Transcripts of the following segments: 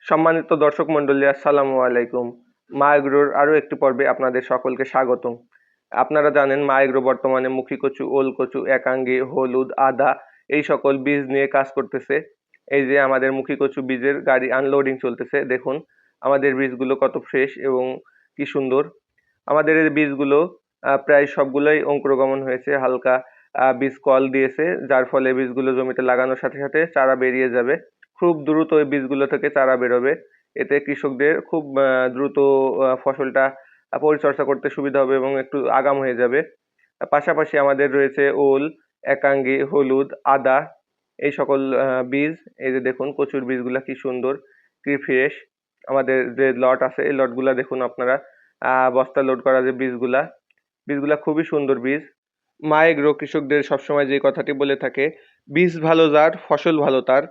সম্মানিত দর্শক মণ্ডলী, আসসালামু আলাইকুম। মা এগ্রোর আরো একটি পর্বে আপনাদের সকলকে স্বাগতম। আপনারা জানেন মা এগ্রো বর্তমানে মুখী কচু, ওল কচু, একাঙ্গী, হলুদ, আদা এই সকল বীজ নিয়ে কাজ করতেছে। এই যে আমাদের মুখী কচু বীজের গাড়ি আনলোডিং চলতেছে, দেখুন আমাদের বীজগুলো কত ফ্রেশ এবং কি সুন্দর। আমাদের এই বীজগুলো প্রায় সবগুলোই অঙ্কুরোগমন হয়েছে, হালকা বীজ কল দিয়েছে, যার ফলে বীজগুলো জমিতে লাগানোর সাথে সাথে চারা বেরিয়ে যাবে। খুব দ্রুত এই বীজগুলো থেকে চারা বেরোবে। এতে কৃষকদের খুব দ্রুত ফসলটা পরিচর্যা করতে সুবিধা হবে এবং একটু আগাম হয়ে যাবে। পাশাপাশি আমাদের রয়েছে ওল, একাঙ্গী, হলুদ, আদা এই সকল বীজ। এই যে দেখুন কচুর বীজগুলা কি সুন্দর, কি ফ্রেশ। আমাদের যে লট আছে এই লটগুলা দেখুন আপনারা, বস্তা লোড করা যে বীজগুলা, বীজগুলা খুবই সুন্দর বীজ। মা এগ্রো কৃষকদের সবসময় যে কথাটি বলে থাকে, বীজ ভালো যার ফসল ভালো তার।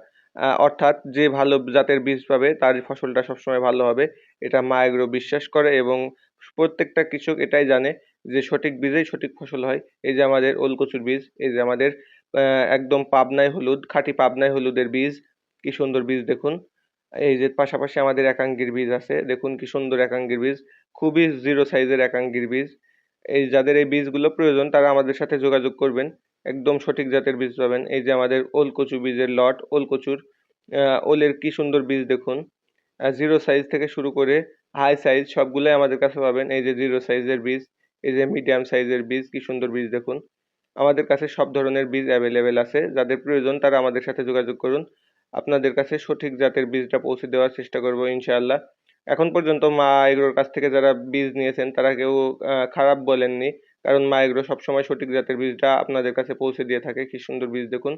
অর্থাৎ যে ভালো জাতের বীজ পাবে তার ফসলটা সবসময় ভালো হবে, এটা মা এগ্রো বিশ্বাস করে এবং প্রত্যেকটা কৃষক এটাই জানে যে সঠিক বীজেই সঠিক ফসল হয়। এই যে আমাদের ওলকচুর বীজ, এই যে আমাদের একদম পাবনাই হলুদ, খাঁটি পাবনাই হলুদের বীজ, কি সুন্দর বীজ দেখুন। এই যে পাশাপাশি আমাদের একাঙ্গীর বীজ আছে, দেখুন কি সুন্দর একাঙ্গীর বীজ, খুবই জিরো সাইজের একাঙ্গীর বীজ। এই যাদের এই বীজগুলো প্রয়োজন তারা আমাদের সাথে যোগাযোগ করবেন, একদম সঠিক জাতের বীজ পাবেন। এই যে আমাদের ওল কচু বীজের লট, ওল কচুর ওলের কি সুন্দর বীজ দেখুন। জিরো সাইজ থেকে শুরু করে হাই সাইজ সবগুলোই আমাদের কাছে পাবেন। এই যে জিরো সাইজের বীজ, এই যে মিডিয়াম সাইজের বীজ, কি সুন্দর বীজ দেখুন। আমাদের কাছে সব ধরনের বীজ অ্যাভেলেবেল আছে, যাদের প্রয়োজন তারা আমাদের সাথে যোগাযোগ করুন। আপনাদের কাছে সঠিক জাতের বীজটা পৌঁছে দেওয়ার চেষ্টা করব ইনশাআল্লাহ। এখন পর্যন্ত মা এগ্রোর কাছ থেকে যারা বীজ নিয়েছেন তারা কেউ খারাপ বলেননি, কারণ মা এগ্রো সবসময় সঠিক জাতের বীজটা আপনাদের কাছে পৌঁছে দিয়ে থাকে। কি সুন্দর বীজ দেখুন,